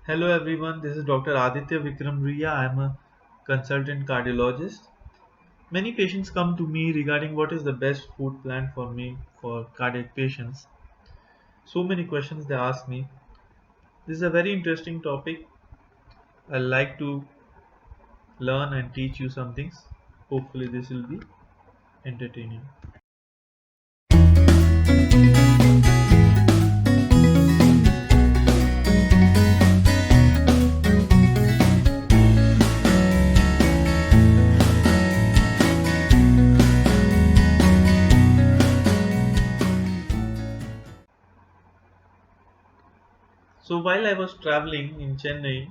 Hello everyone, this is Dr. Aditya Vikram Riya. I am a consultant cardiologist. Many patients come to me regarding what is the best food plan for me for cardiac patients. So many questions they ask me. This is a very interesting topic. I like to learn and teach you some things. Hopefully, this will be entertaining. So, while I was traveling in Chennai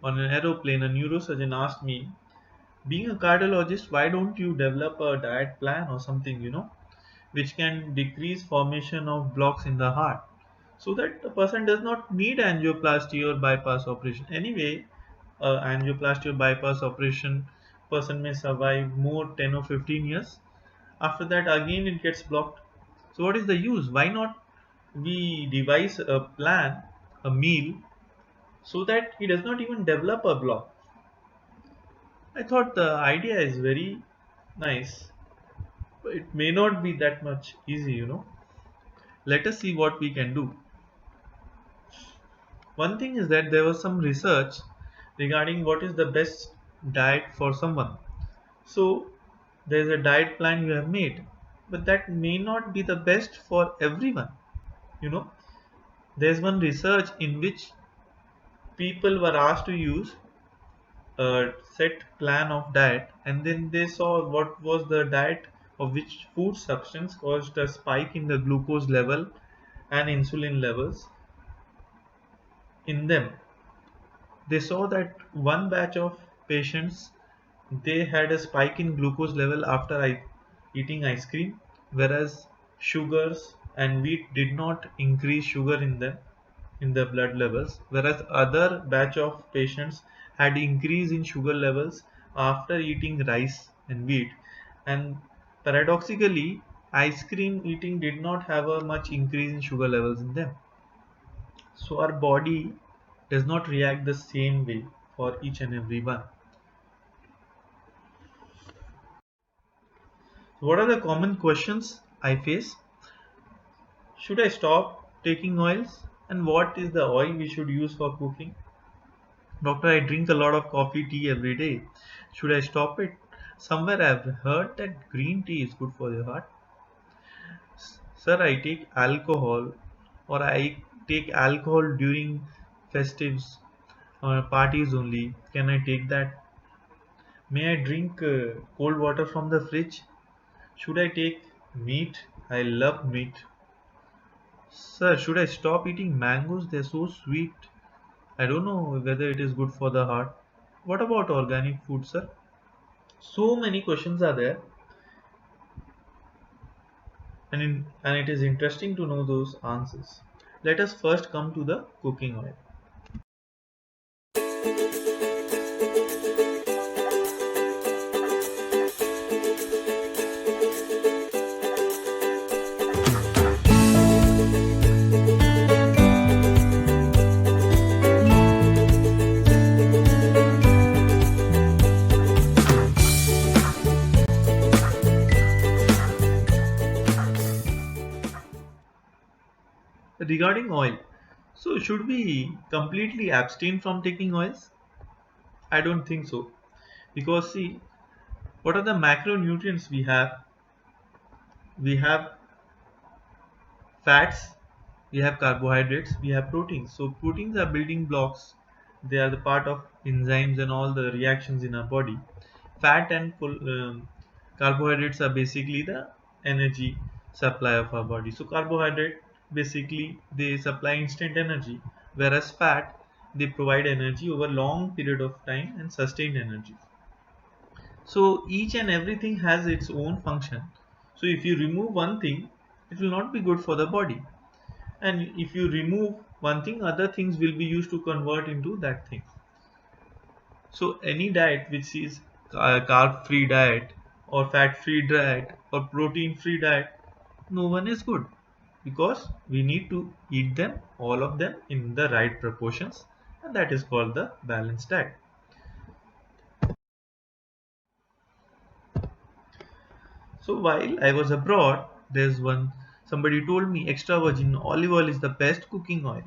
on an aeroplane, a neurosurgeon asked me, being a cardiologist, why don't you develop a diet plan or something, which can decrease formation of blocks in the heart so that the person does not need angioplasty or bypass operation. Anyway, angioplasty or bypass operation, person may survive more 10 or 15 years. After that, again it gets blocked. So what is the use? Why not we devise a plan, a meal, so that he does not even develop a block? I thought the idea is very nice, but it may not be that much easy. Let us see what we can do. One thing is that there was some research regarding what is the best diet for someone. So there's a diet plan you have made, but that may not be the best for everyone. You know, there's one research in which people were asked to use a set plan of diet, and then they saw what was the diet of which food substance caused a spike in the glucose level and insulin levels in them. They saw that one batch of patients, they had a spike in glucose level after eating ice cream, whereas sugars and wheat did not increase sugar in them in the blood levels, whereas other batch of patients had increase in sugar levels after eating rice and wheat. And paradoxically, ice cream eating did not have a much increase in sugar levels in them. So our body does not react the same way for each and every one. So what are the common questions I face? Should I stop taking oils? And what is the oil we should use for cooking? Doctor, I drink a lot of coffee tea every day. Should I stop it? Somewhere I've heard that green tea is good for your heart. Sir, I take alcohol or I take alcohol during festives or parties only. Can I take that? May I drink cold water from the fridge? Should I take meat? I love meat. Sir, should I stop eating mangoes? They're so sweet. I don't know whether it is good for the heart. What about organic food, sir? So many questions are there, and it is interesting to know those answers. Let us first come to the cooking oil. Regarding oil, so should we completely abstain from taking oils? I don't think so. Because see, what are the macronutrients we have? We have fats, we have carbohydrates, we have proteins. So proteins are building blocks. They are the part of enzymes and all the reactions in our body. Fat and carbohydrates are basically the energy supply of our body. So carbohydrate basically they supply instant energy, whereas fat they provide energy over long period of time and sustained energy. So each and everything has its own function. So if you remove one thing, it will not be good for the body. And if you remove one thing, other things will be used to convert into that thing. So any diet which is carb free diet or fat free diet or protein free diet, no one is good, because we need to eat them, all of them, in the right proportions and that is called the balanced diet. So while I was abroad, there's one somebody told me extra virgin olive oil is the best cooking oil.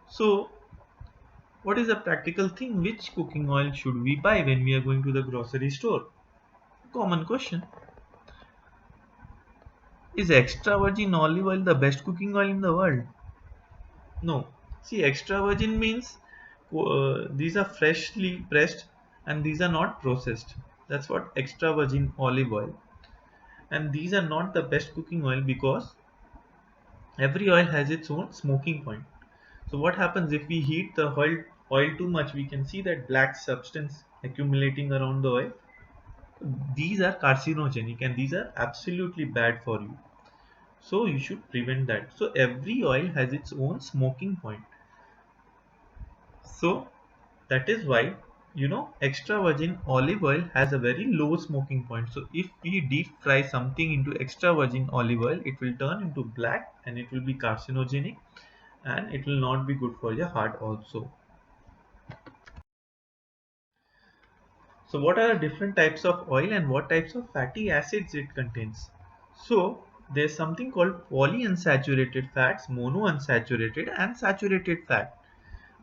So what is a practical thing? Which cooking oil should we buy when we are going to the grocery store? Common question. Is extra virgin olive oil the best cooking oil in the world? No. See, extra virgin means these are freshly pressed and these are not processed. That's what extra virgin olive oil. And these are not the best cooking oil because every oil has its own smoking point. So what happens if we heat the oil too much? We can see that black substance accumulating around the oil. These are carcinogenic and these are absolutely bad for you. So you should prevent that. So every oil has its own smoking point. So that is why extra virgin olive oil has a very low smoking point. So if we deep fry something into extra virgin olive oil, it will turn into black and it will be carcinogenic and it will not be good for your heart also. So what are the different types of oil and what types of fatty acids it contains? So there's something called polyunsaturated fats, monounsaturated and saturated fat.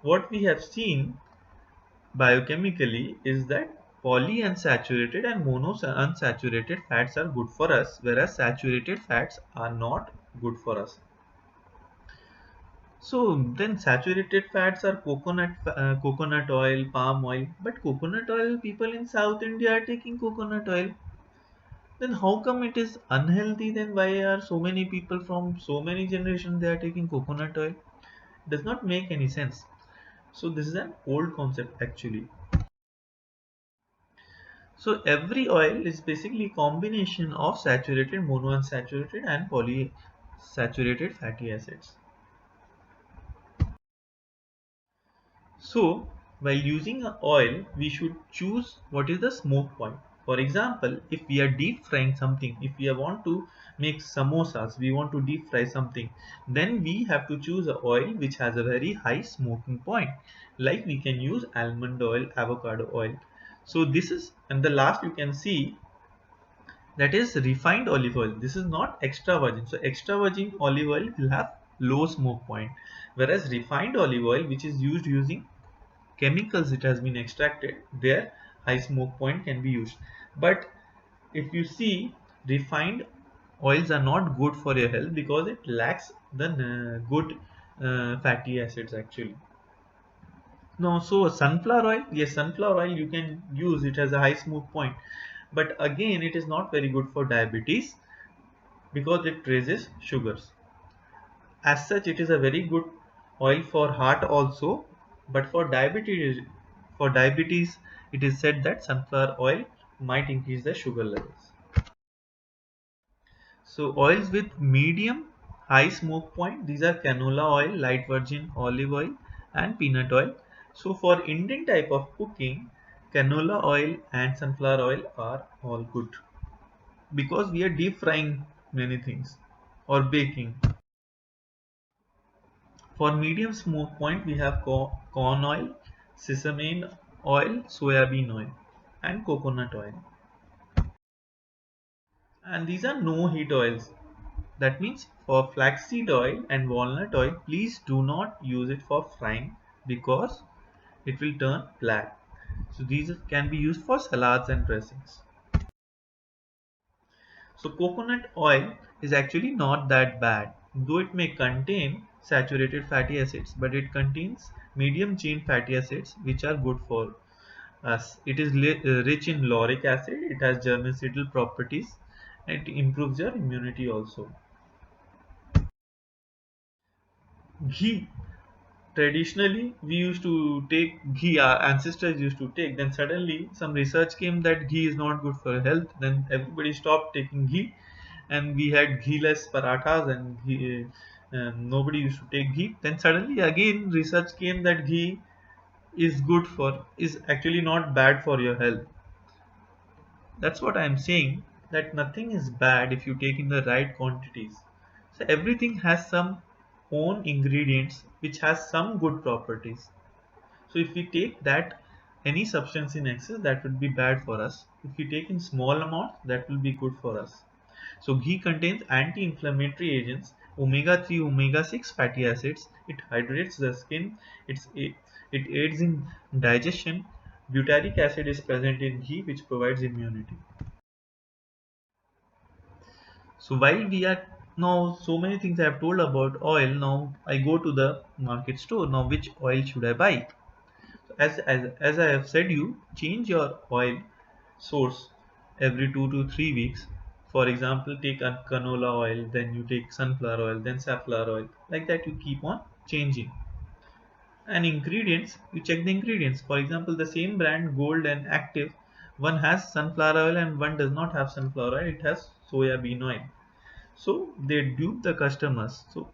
What we have seen biochemically is that polyunsaturated and monounsaturated fats are good for us, whereas saturated fats are not good for us. So then saturated fats are coconut oil, palm oil, but coconut oil, people in South India are taking coconut oil. Then how come it is unhealthy? Then why are so many people from so many generations they are taking coconut oil? It does not make any sense. So this is an old concept actually. So every oil is basically a combination of saturated, monounsaturated and polysaturated fatty acids. So while using a oil, we should choose what is the smoke point. For example, if we are deep frying something, if we want to make samosas, we want to deep fry something, then we have to choose a oil which has a very high smoking point. Like we can use almond oil, avocado oil. So this is, and the last you can see that is refined olive oil. This is not extra virgin. So extra virgin olive oil will have low smoke point, whereas refined olive oil, which is used using chemicals it has been extracted, their high smoke point can be used. But if you see, refined oils are not good for your health because it lacks the good fatty acids actually. No, so sunflower oil, yes, sunflower oil you can use, it has a high smoke point, but again it is not very good for diabetes because it raises sugars. As such, it is a very good oil for heart also, but for diabetes, it is said that sunflower oil might increase the sugar levels. So oils with medium high smoke point, these are canola oil, light virgin olive oil, and peanut oil. So for Indian type of cooking, canola oil and sunflower oil are all good because we are deep frying many things or baking. For medium smoke point, we have corn oil, sesame oil, soybean oil, and coconut oil. And these are no heat oils. That means for flaxseed oil and walnut oil, please do not use it for frying because it will turn black. So these can be used for salads and dressings. So coconut oil is actually not that bad, though it may contain saturated fatty acids, but it contains medium chain fatty acids which are good for us. It is rich in lauric acid, it has germicidal properties, and it improves your immunity also. Ghee. Traditionally, we used to take ghee, our ancestors used to take. Then suddenly, some research came that ghee is not good for health. Then everybody stopped taking ghee, and we had ghee-less parathas, and nobody used to take ghee. Then suddenly, again, research came that ghee is actually not bad for your health. That's what I'm saying. That nothing is bad if you take in the right quantities. So everything has some own ingredients which has some good properties. So if we take that any substance in excess, that would be bad for us. If we take in small amounts, that will be good for us. So ghee contains anti-inflammatory agents, omega-3, omega-6 fatty acids. It hydrates the skin. It aids in digestion. Butyric acid is present in ghee, which provides immunity. So while we are now so many things I have told about oil, now I go to the market store. Now which oil should I buy? As I have said, you change your oil source every 2 to 3 weeks. For example, take a canola oil, then you take sunflower oil, then safflower oil. Like that, you keep on changing. And ingredients, you check the ingredients. For example, the same brand Gold and Active, one has sunflower oil and one does not have sunflower oil. It has soya bean oil. So they dupe the customers. So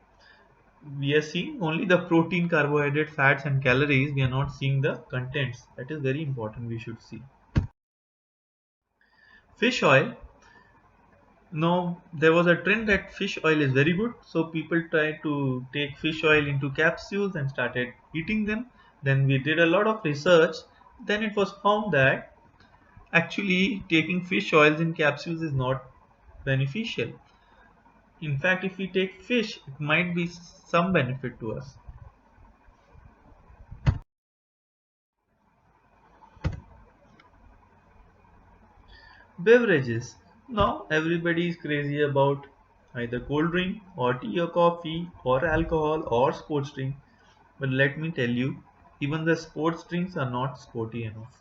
we are seeing only the protein, carbohydrate, fats, and calories. We are not seeing the contents. That is very important. We should see. Fish oil. Now there was a trend that fish oil is very good, so people tried to take fish oil into capsules and started eating them. Then we did a lot of research. Then it was found that actually taking fish oils in capsules is not beneficial. In fact, if we take fish, it might be some benefit to us. Beverages. Now everybody is crazy about either cold drink or tea or coffee or alcohol or sports drink. But let me tell you, even the sports drinks are not sporty enough.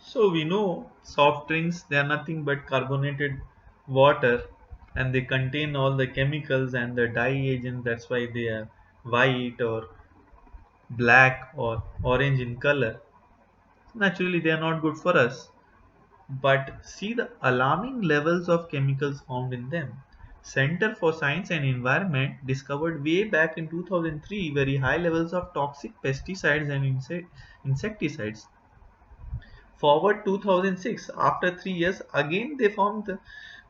So we know soft drinks, they are nothing but carbonated water, and they contain all the chemicals and the dye agents. That's why they are white or black or orange in color. Naturally, they are not good for us. But see the alarming levels of chemicals found in them. Center for Science and Environment discovered way back in 2003 very high levels of toxic pesticides and insecticides. Forward 2006, after 3 years, again they found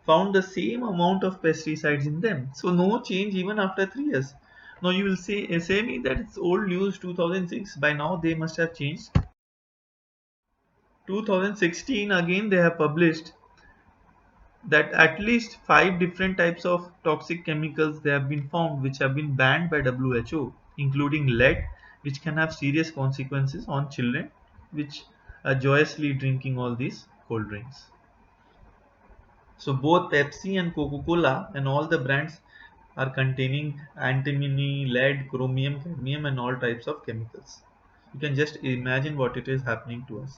the same amount of pesticides in them. So no change even after 3 years. Now you will say me that it's old news 2006. By now they must have changed. 2016 again they have published that at least 5 different types of toxic chemicals they have been found which have been banned by WHO, including lead, which can have serious consequences on children, which are joyously drinking all these cold drinks. So both Pepsi and Coca-Cola and all the brands are containing antimony, lead, chromium, cadmium, and all types of chemicals. You can just imagine what it is happening to us.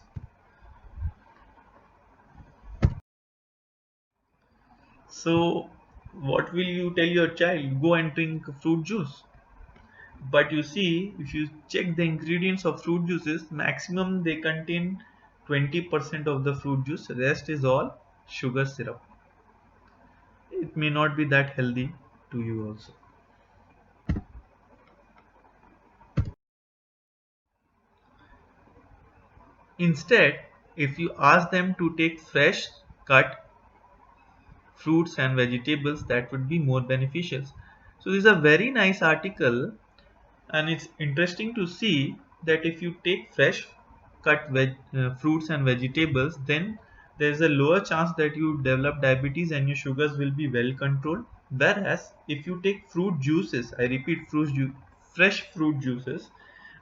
So, what will you tell your child? Go and drink fruit juice. But you see, if you check the ingredients of fruit juices, maximum they contain 20% of the fruit juice, rest is all sugar syrup. It may not be that healthy to you also. Instead, if you ask them to take fresh cut fruits and vegetables, that would be more beneficial. So this is a very nice article, and it's interesting to see that if you take fresh cut fruits and vegetables, then there is a lower chance that you develop diabetes and your sugars will be well controlled. Whereas if you take fruit juices, I repeat, fresh fruit juices,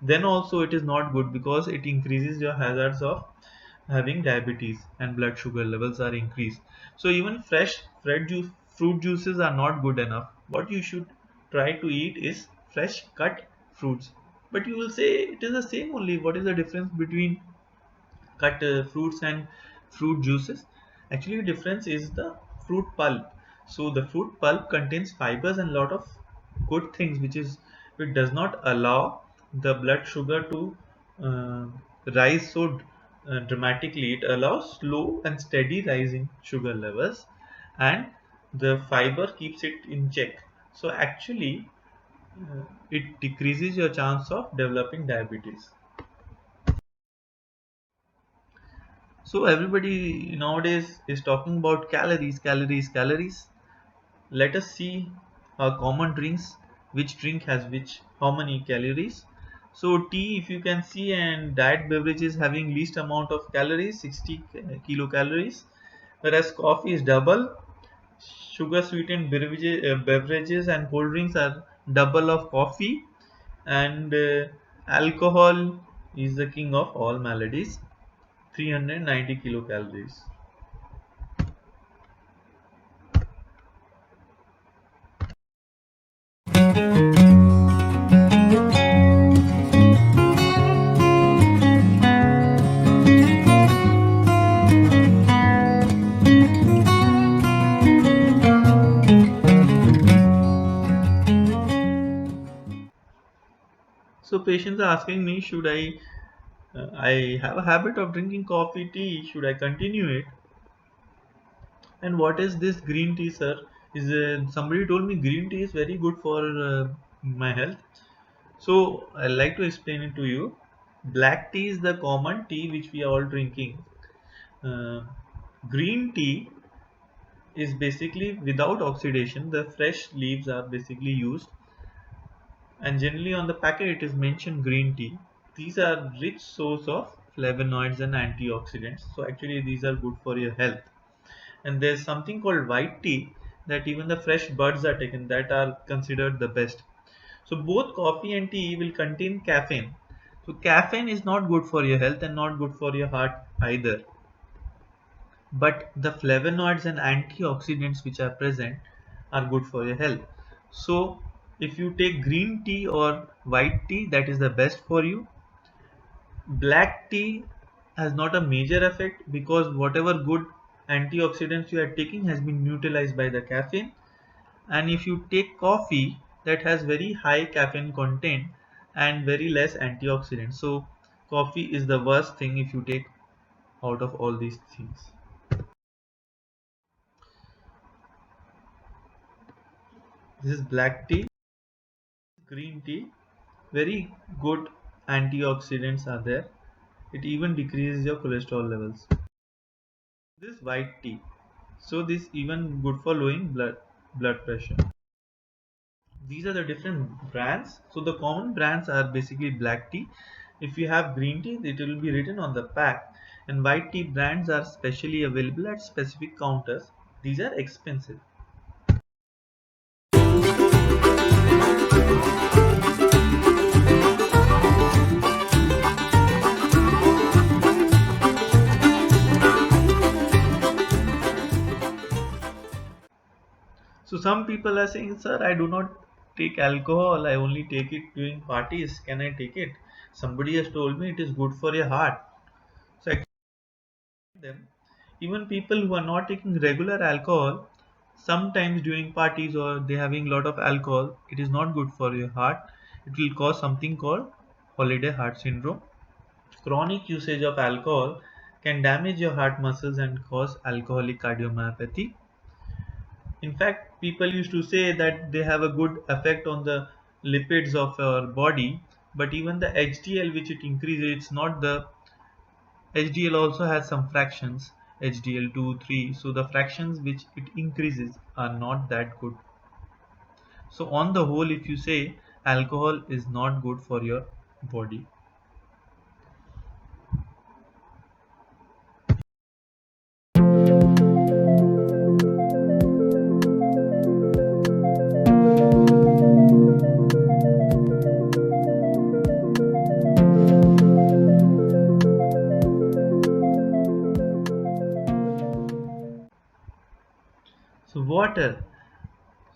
then also it is not good because it increases your hazards of having diabetes and blood sugar levels are increased. So even fruit juices are not good enough. What you should try to eat is fresh cut fruits. But you will say it is the same only. What is the difference between cut fruits and fruit juices? Actually, the difference is the fruit pulp. So the fruit pulp contains fibers and lot of good things, which does not allow the blood sugar to uh, rise so dramatically. It allows slow and steady rising sugar levels, and the fiber keeps it in check. So actually, it decreases your chance of developing diabetes. So everybody nowadays is talking about calories, calories, calories. Let us see common drinks. Which drink has which, how many calories? So tea, if you can see, and diet beverages having least amount of calories, 60 kilocalories, whereas coffee is double. Sugar sweetened beverages and cold drinks are double of coffee, and alcohol is the king of all maladies, 390 kilocalories. So patients are asking me, should I have a habit of drinking coffee, tea, should I continue it? And what is this green tea, sir? Is somebody told me green tea is very good for my health. So I like to explain it to you. Black tea is the common tea which we are all drinking. Uh, Green tea is basically without oxidation. The fresh leaves are basically used, and generally on the packet it is mentioned green tea. These are rich source of flavonoids and antioxidants. So actually these are good for your health. And there's something called white tea that even the fresh buds are taken, that are considered the best. So both coffee and tea will contain caffeine. So caffeine is not good for your health and not good for your heart either. But the flavonoids and antioxidants which are present are good for your health. So if you take green tea or white tea, that is the best for you. Black tea has not a major effect because whatever good antioxidants you are taking has been neutralized by the caffeine. And if you take coffee, that has very high caffeine content and very less antioxidants. So coffee is the worst thing if you take out of all these things. This is black tea. Green tea, very good antioxidants are there. It even decreases your cholesterol levels. This white tea, so this even good for lowering blood pressure. These are the different brands. So the common brands are basically black tea. If you have green tea, it will be written on the pack, and white tea brands are specially available at specific counters. These are expensive. So some people are saying, sir, I do not take alcohol. I only take it during parties. Can I take it? Somebody has told me it is good for your heart. So actually, them, even people who are not taking regular alcohol, sometimes during parties or they having a lot of alcohol, it is not good for your heart. It will cause something called holiday heart syndrome. Chronic usage of alcohol can damage your heart muscles and cause alcoholic cardiomyopathy. In fact, people used to say that they have a good effect on the lipids of our body, but even the HDL which it increases, it's not the HDL also has some fractions, HDL 2, 3. So the fractions which it increases are not that good. So on the whole, if you say alcohol is not good for your body. So water.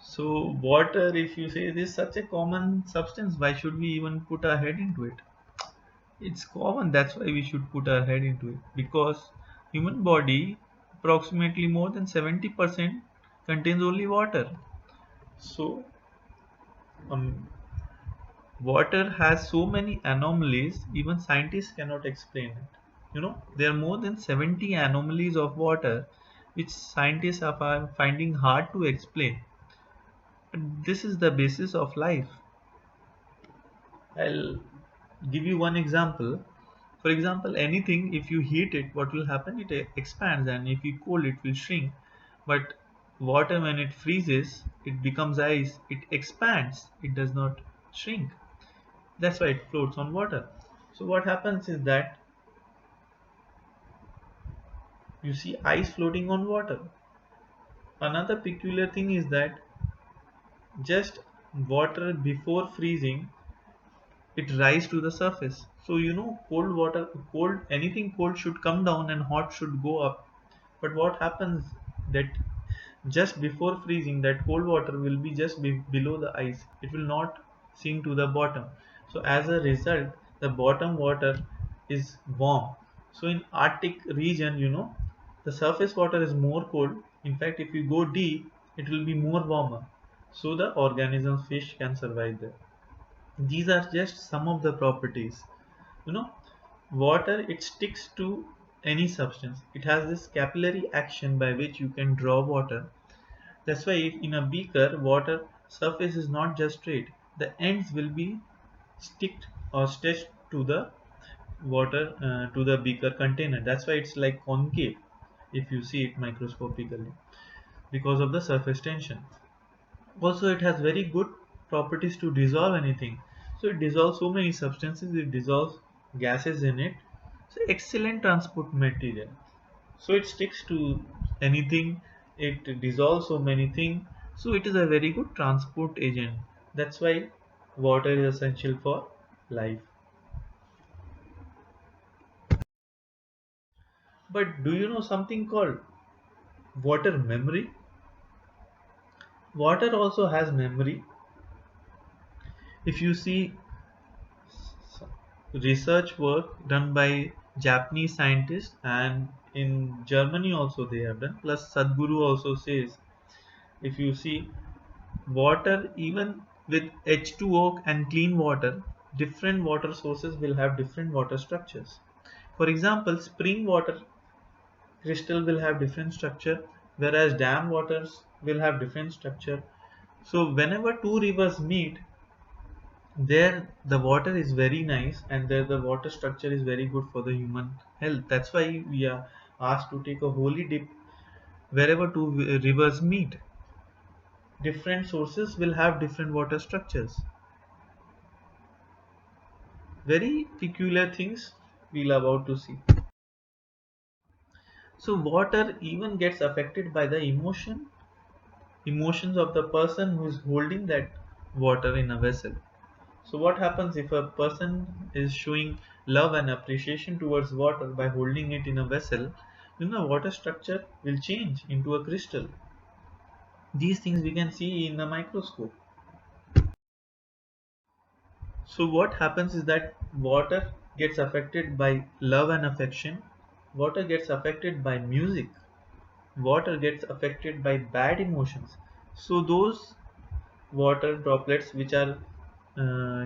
So water, if you say this is such a common substance, why should we even put our head into it? It's common, that's why we should put our head into it. Because human body, approximately more than 70% contains only water. So um, water has so many anomalies, even scientists cannot explain it. There are more than 70 anomalies of water, which scientists are finding hard to explain. But this is the basis of life. I'll give you one example. For example, anything, if you heat it, what will happen? It expands, and if you cool it, will shrink. But water, when it freezes, it becomes ice. It expands. It does not shrink. That's why it floats on water. So what happens is that you see ice floating on water. Another peculiar thing is that just water before freezing, it rise to the surface. So cold water, cold anything cold should come down and hot should go up. But what happens that just before freezing, that cold water will be just below the ice. It will not sink to the bottom. So as a result, the bottom water is warm. So in Arctic region, the surface water is more cold. In fact, if you go deep, it will be more warmer. So the organisms, fish can survive there. These are just some of the properties. You know, water, it sticks to any substance. It has this capillary action by which you can draw water. That's why if in a beaker, water surface is not just straight. The ends will be sticked or stretched to the water, to the beaker container. That's why it's like concave if you see it microscopically, because of the surface tension. Also, it has very good properties to dissolve anything. So it dissolves so many substances, it dissolves gases in it. So excellent transport material. So it sticks to anything, it dissolves so many things. So it is a very good transport agent. That's why water is essential for life. But do you know something called water memory? Water also has memory. If you see research work done by Japanese scientists, and in Germany also they have done, plus Sadhguru also says, if you see water, even with H2O and clean water, different water sources will have different water structures. For example, spring water crystal will have different structure, whereas dam waters will have different structure. So whenever two rivers meet, there the water is very nice, and there the water structure is very good for the human health. That's why we are asked to take a holy dip wherever two rivers meet. Different sources will have different water structures. Very peculiar things we'll about to see. So water even gets affected by the emotions of the person who is holding that water in a vessel. So what happens if a person is showing love and appreciation towards water by holding it in a vessel? Water structure will change into a crystal. These things we can see in a microscope. So what happens is that water gets affected by love and affection. Water gets affected by music. Water gets affected by bad emotions. So those water droplets which are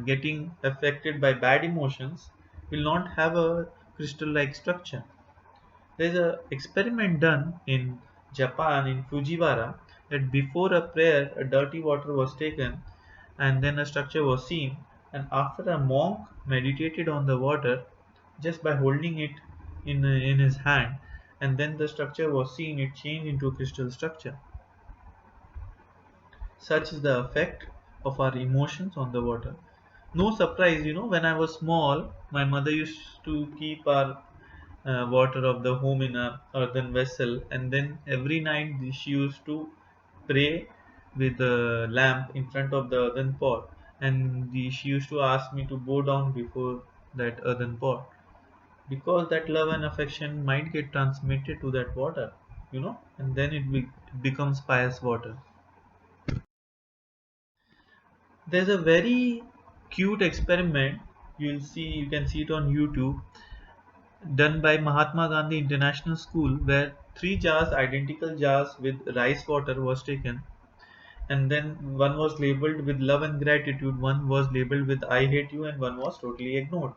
getting affected by bad emotions will not have a crystal like structure. There's a experiment done in Japan, in Fujiwara, that before a prayer a dirty water was taken and then a structure was seen, and after a monk meditated on the water just by holding it in his hand, and then the structure was seen, it changed into a crystal structure. Such is the effect of our emotions on the water. No surprise, when I was small, my mother used to keep our water of the home in a earthen vessel, and then every night she used to pray with a lamp in front of the earthen pot, and she used to ask me to bow down before that earthen pot, because that love and affection might get transmitted to that water, and then it becomes pious water. There's a very cute experiment, you can see it on YouTube, done by Mahatma Gandhi International School, where three jars, identical jars with rice water was taken, and then one was labeled with love and gratitude, one was labeled with I hate you, and one was totally ignored.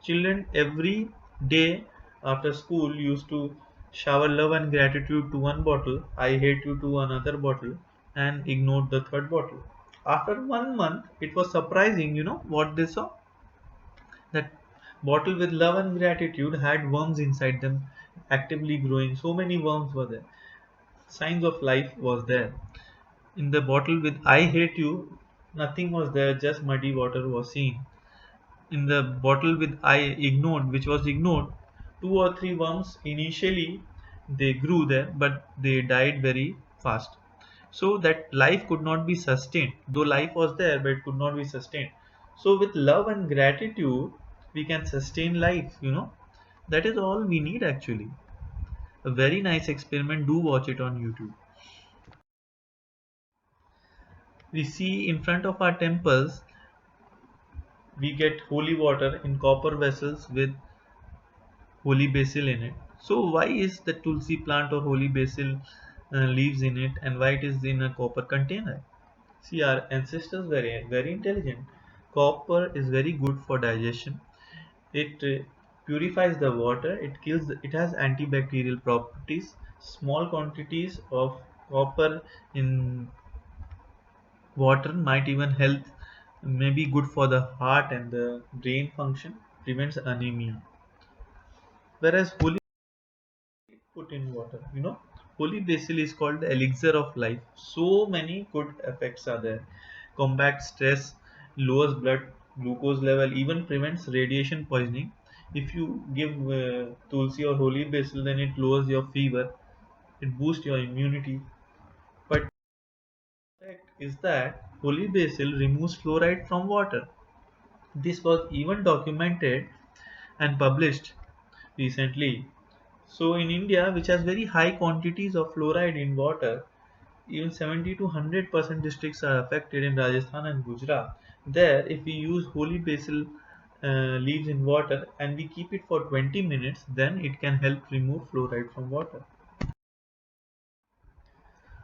Children every day after school used to shower love and gratitude to one bottle, I hate you to another bottle, and ignored the third bottle. After 1 month, it was surprising, what they saw? That bottle with love and gratitude had worms inside them, actively growing. So many worms were there. Signs of life was there. In the bottle with I hate you, nothing was there, just muddy water was seen. In the bottle with I ignored, which was ignored, two or three worms initially they grew there, but they died very fast. So that life could not be sustained, though life was there, but it could not be sustained. So with love and gratitude, we can sustain life. That is all we need actually. A very nice experiment. Do watch it on YouTube. We see in front of our temples, we get holy water in copper vessels with holy basil in it. So why is the tulsi plant or holy basil leaves in it, and why it is in a copper container? See, our ancestors were very intelligent. Copper is very good for digestion. It purifies the water. It kills. It has antibacterial properties. Small quantities of copper in water might even help, maybe good for the heart and the brain function. Prevents anemia. Whereas holy put in water. Holy basil is called the elixir of life. So many good effects are there. Combats stress, lowers blood glucose level, even prevents radiation poisoning. If you give tulsi or holy basil, then it lowers your fever, it boosts your immunity. But the fact is that holy basil removes fluoride from water. This was even documented and published recently. So in India, which has very high quantities of fluoride in water, even 70 to 100% districts are affected in Rajasthan and Gujarat. There, if we use holy basil leaves in water and we keep it for 20 minutes, then it can help remove fluoride from water.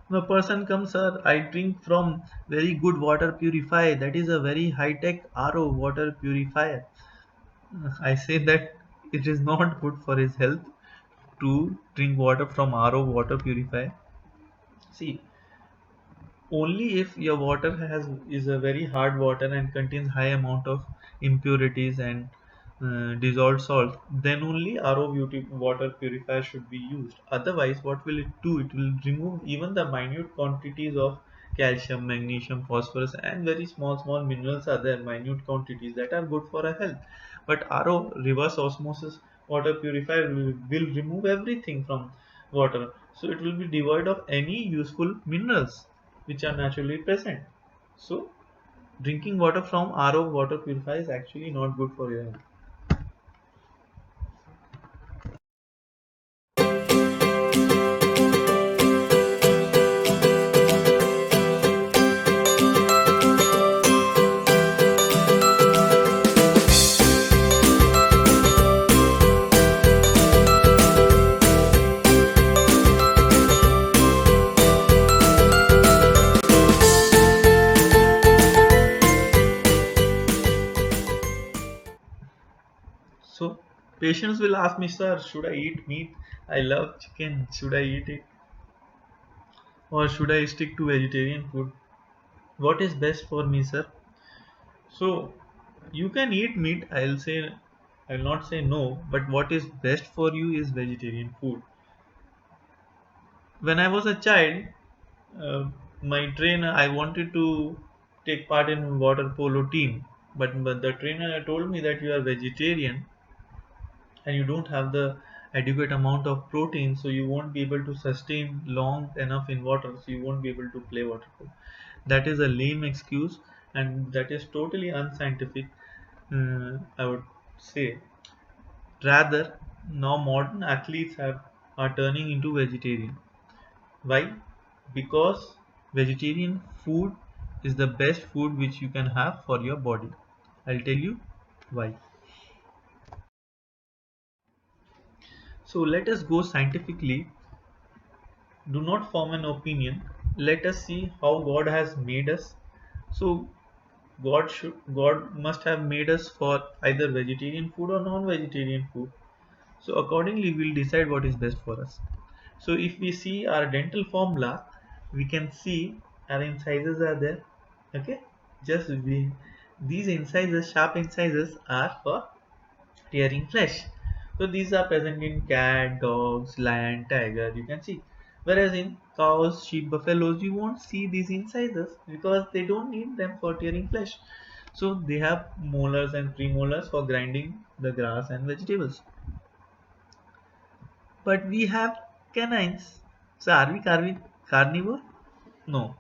The person comes, sir, I drink from very good water purifier. That is a very high-tech RO water purifier. I say that it is not good for his health to drink water from RO water purifier. See, only if your water has is a very hard water and contains high amount of impurities and dissolved salt, then only RO water purifier should be used. Otherwise, what will it do? It will remove even the minute quantities of calcium, magnesium, phosphorus, and very small minerals are there, minute quantities that are good for our health. But RO, reverse osmosis water purifier, will remove everything from water, so it will be devoid of any useful minerals which are naturally present. So drinking water from RO water purifier is actually not good for your health. So patients will ask me, sir, should I eat meat? I love chicken. Should I eat it? Or should I stick to vegetarian food? What is best for me, sir? So you can eat meat. I'll not say no, but what is best for you is vegetarian food. When I was a child, uh, my trainer, I wanted to take part in water polo team, but the trainer told me that you are vegetarian and you don't have the adequate amount of protein, so you won't be able to sustain long enough in water, so you won't be able to play water polo. That is a lame excuse, and that is totally unscientific. I would say rather, now modern athletes are turning into vegetarian. Why? Because vegetarian food is the best food which you can have for your body. I'll tell you why. So let us go scientifically. Do not form an opinion. Let us see how God has made us. So God must have made us for either vegetarian food or non-vegetarian food. So accordingly we'll decide what is best for us. So if we see our dental formula, we can see our incisors are there. Okay, just we these incisors, sharp incisors, are for tearing flesh. So these are present in cat, dogs, lion, tiger, you can see. Whereas in cows, sheep, buffaloes, you won't see these incisors because they don't need them for tearing flesh. So they have molars and premolars for grinding the grass and vegetables. But we have canines. So are we carnivore? No.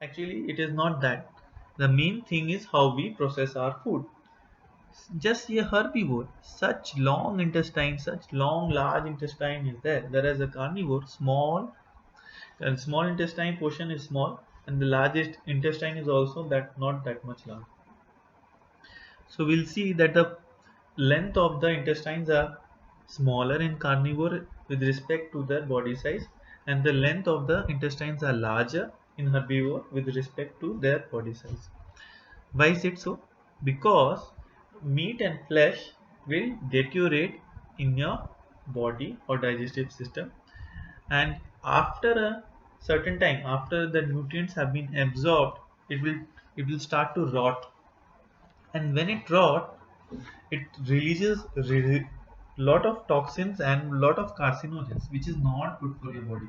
Actually, it is not that. The main thing is how we process our food. Just a herbivore, such long intestine, such long large intestine is there. Whereas a carnivore, small and small intestine portion is small, and the largest intestine is also that not that much large. So we'll see that the length of the intestines are smaller in carnivore with respect to their body size, and the length of the intestines are larger in herbivore with respect to their body size. Why is it so? Because meat and flesh will deteriorate in your body or digestive system, and after a certain time, after the nutrients have been absorbed, it will start to rot. And when it rot, it releases lot of toxins and lot of carcinogens, which is not good for your body.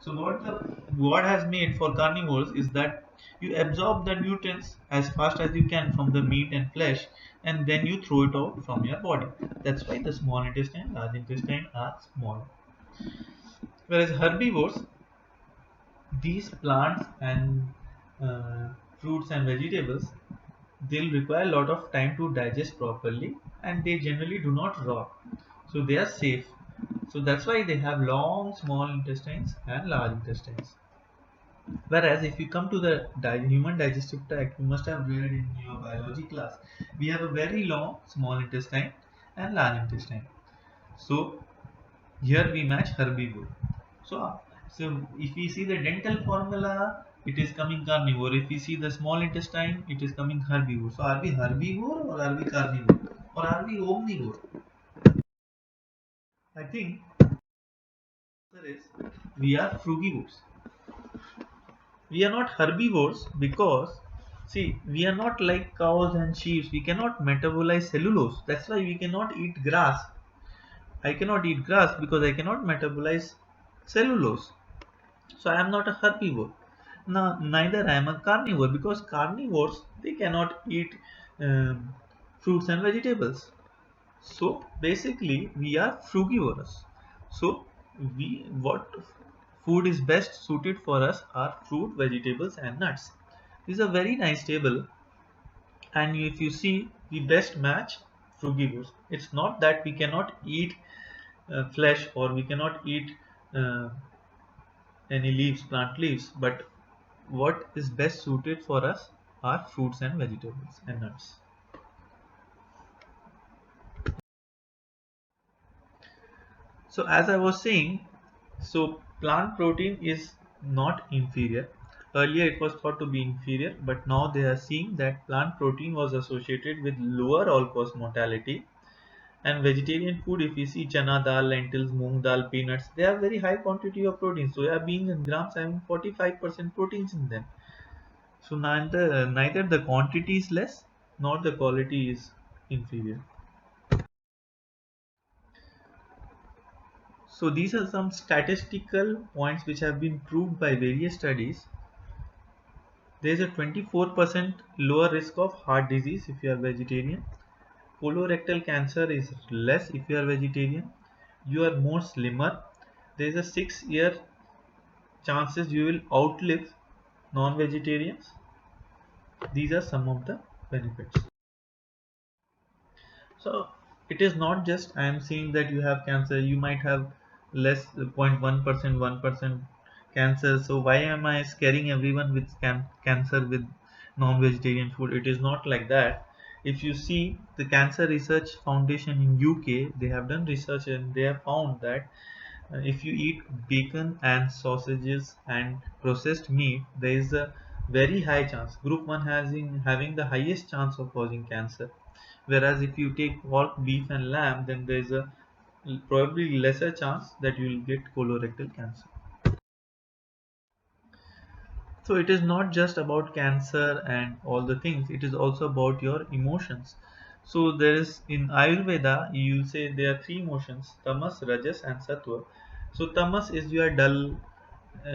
So what the God has made for carnivores is that you absorb the nutrients as fast as you can from the meat and flesh, and then you throw it out from your body. That's why the small intestine, large intestine are small. Whereas herbivores, these plants and fruits and vegetables, they'll require a lot of time to digest properly, and they generally do not rot, so they are safe. So that's why they have long small intestines and large intestines. Whereas if you come to the human digestive tract, you must have read in your biology class, we have a very long small intestine and large intestine. So here we match herbivore. So, if we see the dental formula, it is coming carnivore. If we see the small intestine, it is coming herbivore. So, are we herbivore or are we carnivore? Or are we omnivore? I think the answer is we are frugivores. We are not herbivores because, see, we are not like cows and sheep. We cannot metabolize cellulose. That's why we cannot eat grass. I cannot eat grass because I cannot metabolize cellulose. So I am not a herbivore. No, neither I am a carnivore because carnivores, they cannot eat um, fruits and vegetables. So basically we are frugivores. So we what food is best suited for us are fruit, vegetables and nuts. This is a very nice table, and if you see, we best match frugivores. It's not that we cannot eat flesh or we cannot eat uh, any leaves, plant leaves, but what is best suited for us are fruits and vegetables and nuts. So as I was saying, so plant protein is not inferior. Earlier it was thought to be inferior, but now they are seeing that plant protein was associated with lower all-cause mortality. And vegetarian food, if you see chana dal, lentils, moong dal, peanuts, they have very high quantity of protein. Soya beans and grams having 45% proteins in them. So neither the quantity is less nor the quality is inferior. So these are some statistical points which have been proved by various studies. There is a 24% lower risk of heart disease if you are vegetarian. Colorectal cancer is less if you are vegetarian. You are more slimmer. There is a 6-year chances you will outlive non-vegetarians. These are some of the benefits. So it is not just I am saying that you have cancer, you might have less 0.1%, 1% cancer. So why am I scaring everyone with cancer with non-vegetarian food? It is not like that. If you see the Cancer Research Foundation in UK, they have done research and they have found that if you eat bacon and sausages and processed meat, there is a very high chance. Group 1 having the highest chance of causing cancer. Whereas if you take pork, beef, and lamb, then there's a probably lesser chance that you will get colorectal cancer. So it is not just about cancer and all the things, it is also about your emotions. So there is in Ayurveda, you say there are three emotions: tamas, rajas, and sattva. So tamas is you are dull,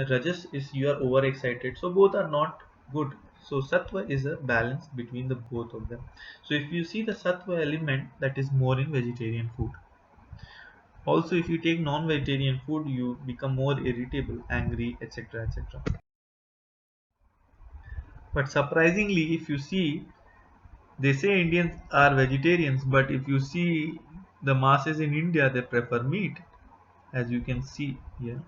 rajas is you are overexcited. So both are not good. So sattva is a balance between the both of them. So if you see the sattva element, that is more in vegetarian food. Also, if you take non-vegetarian food, you become more irritable, angry, etc., etc. But surprisingly, if you see, they say Indians are vegetarians, but if you see the masses in India, they prefer meat, as you can see here,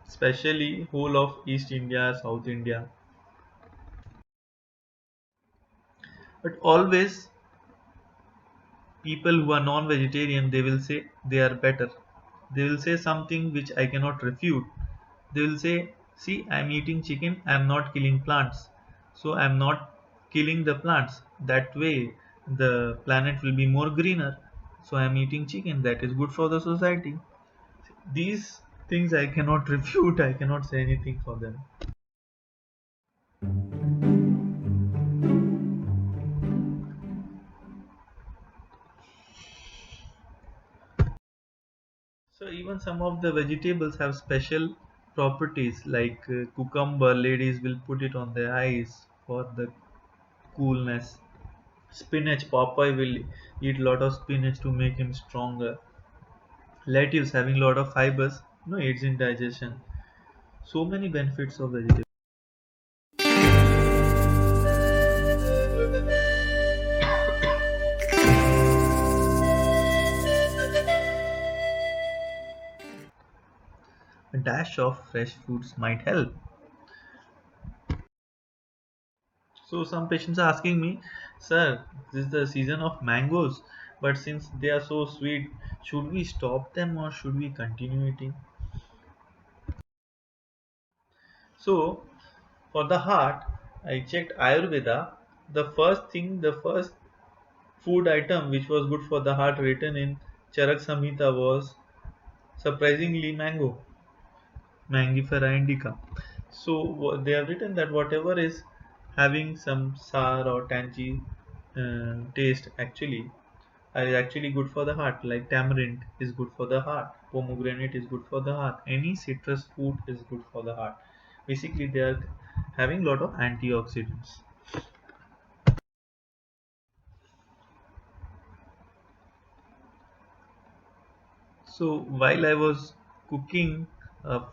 especially whole of East India, South India. But always, people who are non-vegetarian, they will say they are better. They will say something which I cannot refute. They will say, see, I'm eating chicken, I'm not killing plants. So I'm not killing the plants. That way, the planet will be more greener. So I'm eating chicken, that is good for the society. These things I cannot refute, I cannot say anything for them. So even some of the vegetables have special properties, like cucumber, ladies will put it on their eyes for the coolness. Spinach, Popeye will eat lot of spinach to make him stronger. Lettuce having lot of fibers, aids in digestion. So many benefits of vegetables. A dash of fresh fruits might help. So some patients are asking me, sir, this is the season of mangoes, but since they are so sweet, should we stop them or should we continue eating? So for the heart, I checked Ayurveda. The first food item which was good for the heart written in Charak Samhita was surprisingly mango, Mangifera indica. So they have written that whatever is having some sour or tangy taste is actually good for the heart. Like tamarind is good for the heart, pomegranate is good for the heart. Any citrus fruit is good for the heart. Basically, they are having lot of antioxidants. So while I was cooking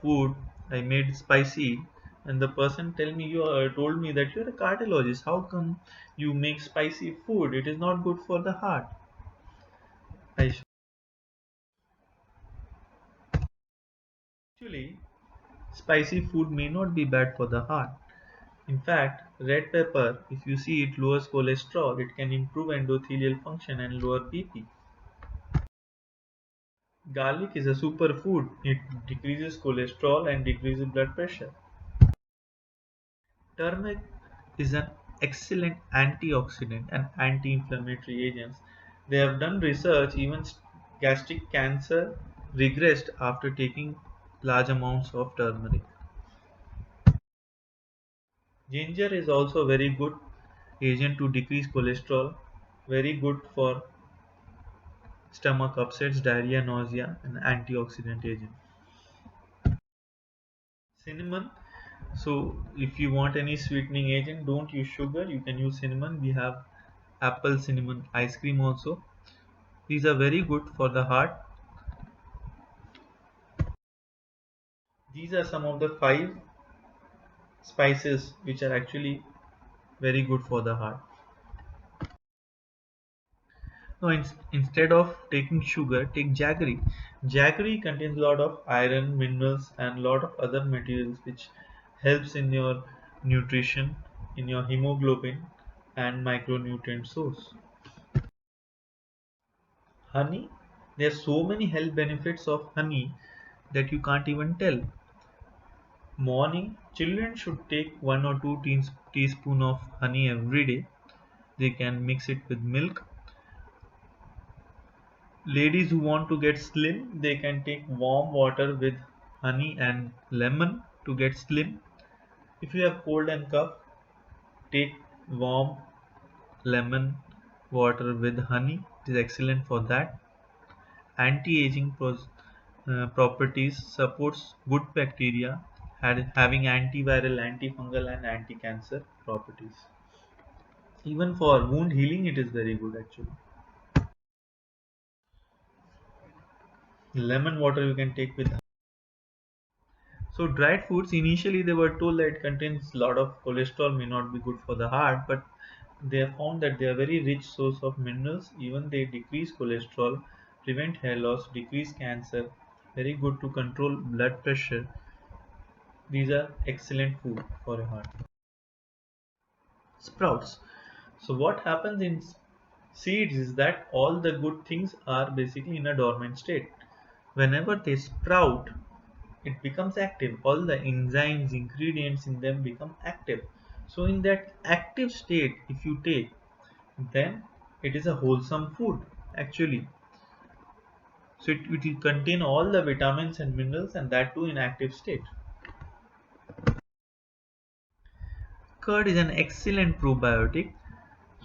food, I made spicy, and the person told me that you're a cardiologist. How come you make spicy food? It is not good for the heart. I Actually, spicy food may not be bad for the heart. In fact, red pepper, if you see it lowers cholesterol, it can improve endothelial function and lower BP. Garlic is a superfood. It decreases cholesterol and decreases blood pressure. Turmeric is an excellent antioxidant and anti-inflammatory agent. They have done research, even gastric cancer regressed after taking large amounts of turmeric. Ginger is also a very good agent to decrease cholesterol, very good for stomach upsets, diarrhea, nausea, and antioxidant agent. Cinnamon. So if you want any sweetening agent, don't use sugar. You can use cinnamon. We have apple cinnamon ice cream also. These are very good for the heart. These are some of the five spices which are actually very good for the heart. Now, instead of taking sugar, take jaggery. Jaggery contains a lot of iron, minerals, and a lot of other materials which helps in your nutrition, in your hemoglobin, and micronutrient source. Honey, there are so many health benefits of honey that you can't even tell. Morning, children should take 1 or 2 teaspoon of honey every day. They can mix it with milk. Ladies who want to get slim, they can take warm water with honey and lemon to get slim. If you have cold and cough, take warm lemon water with honey. It is excellent for that. Anti-aging properties supports good bacteria, having antiviral, antifungal, and anti-cancer properties. Even for wound healing, it is very good actually. Lemon water you can take with. So dried foods initially they were told that it contains a lot of cholesterol, may not be good for the heart, but they have found that they are very rich source of minerals. Even they decrease cholesterol, prevent hair loss, decrease cancer, very good to control blood pressure. These are excellent food for a heart. Sprouts. So what happens in seeds is that all the good things are basically in a dormant state. Whenever they sprout, it becomes active. All the enzymes, ingredients in them become active. So in that active state, if you take, then it is a wholesome food actually. So it will contain all the vitamins and minerals, and that too in active state. Curd is an excellent probiotic.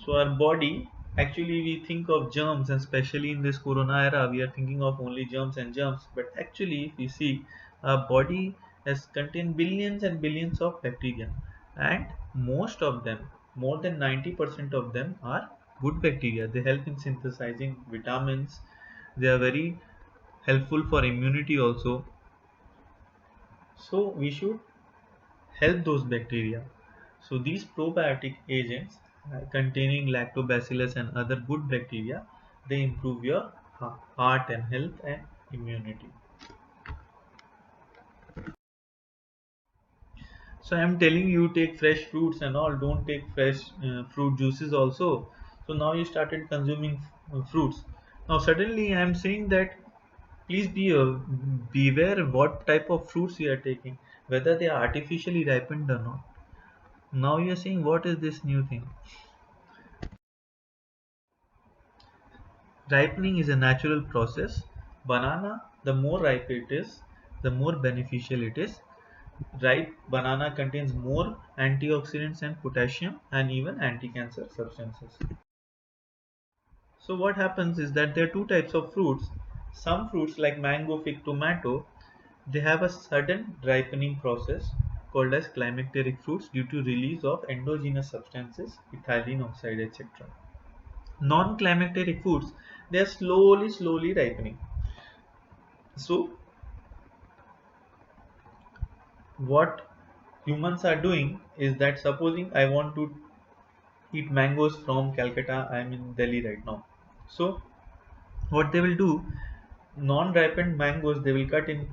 So our body, actually we think of germs, and especially in this corona era, we are thinking of only germs and germs. But actually, if we see, our body has contained billions and billions of bacteria, and most of them, more than 90% of them, are good bacteria. They help in synthesizing vitamins. They are very helpful for immunity also. So we should help those bacteria. So these probiotic agents containing lactobacillus and other good bacteria, they improve your heart and health and immunity. So I am telling you take fresh fruits and all, don't take fresh fruit juices also. So now you started consuming fruits. Now suddenly I am saying that please beware what type of fruits you are taking, whether they are artificially ripened or not. Now you are saying what is this new thing? Ripening is a natural process. Banana, the more ripe it is, the more beneficial it is. Ripe banana contains more antioxidants and potassium and even anti-cancer substances. So what happens is that there are two types of fruits. Some fruits like mango, fig, tomato, they have a sudden ripening process called as climacteric fruits due to release of endogenous substances, ethylene oxide, etc. Non-climacteric foods, they are slowly ripening. So what humans are doing is that supposing I want to eat mangoes from Calcutta, I'm in Delhi right now. So what they will do, non-ripened mangoes they will cut in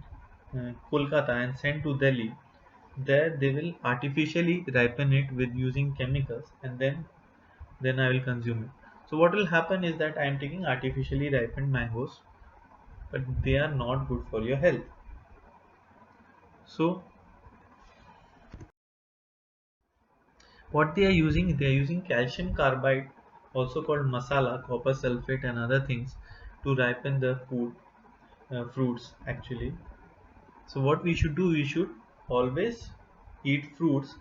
Kolkata and send to Delhi. There they will artificially ripen it with using chemicals, and then I will consume it. So what will happen is that I am taking artificially ripened mangoes, but they are not good for your health. So what they are using calcium carbide, also called masala, copper sulfate, and other things to ripen the fruits actually. So what we should do, we should always eat fruits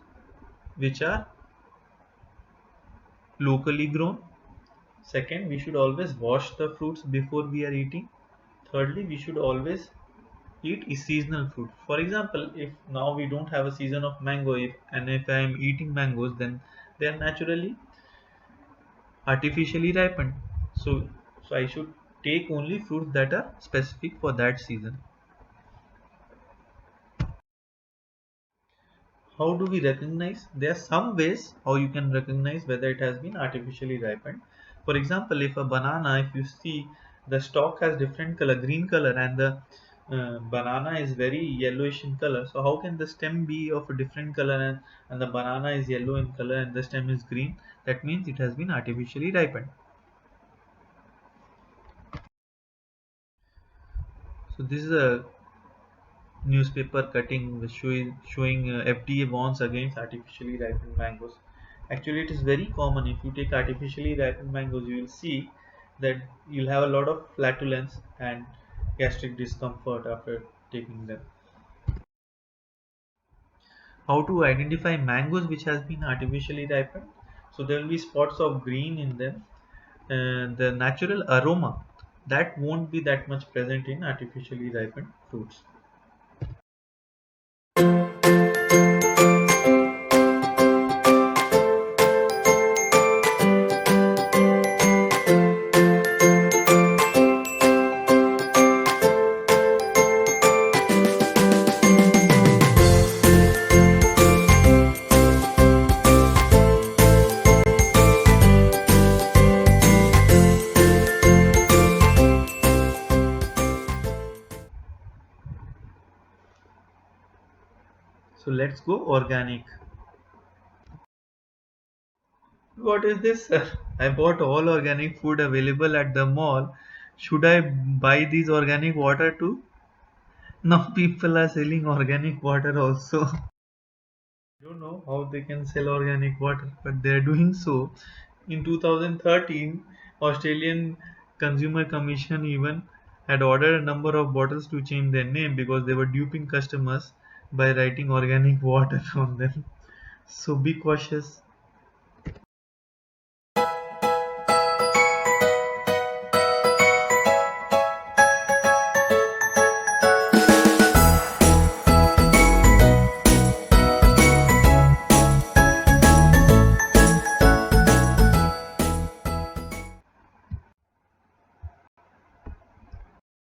which are locally grown. Second, we should always wash the fruits before we are eating. Thirdly, we should always eat seasonal fruit. For example, if now we don't have a season of mango, if I am eating mangoes, then they are naturally artificially ripened. So I should take only fruits that are specific for that season. How do we recognize? There are some ways how you can recognize whether it has been artificially ripened. For example, if a banana, if you see the stalk has different color, green color, and the banana is very yellowish in color, so how can the stem be of a different color, and the banana is yellow in color and the stem is green? That means it has been artificially ripened. So this is a newspaper cutting showing FDA warns against artificially ripened mangoes. Actually, it is very common. If you take artificially ripened mangoes, you will see that you'll have a lot of flatulence and gastric discomfort after taking them. How to identify mangoes which has been artificially ripened? So there will be spots of green in them, and the natural aroma that won't be that much present in artificially ripened fruits. So let's go organic. What is this, sir? I bought all organic food available at the mall. Should I buy these organic water too? Now people are selling organic water also. I don't know how they can sell organic water, but they're doing so. In 2013, Australian Consumer Commission even had ordered a number of bottles to change their name because they were duping customers by writing organic water on them. So be cautious.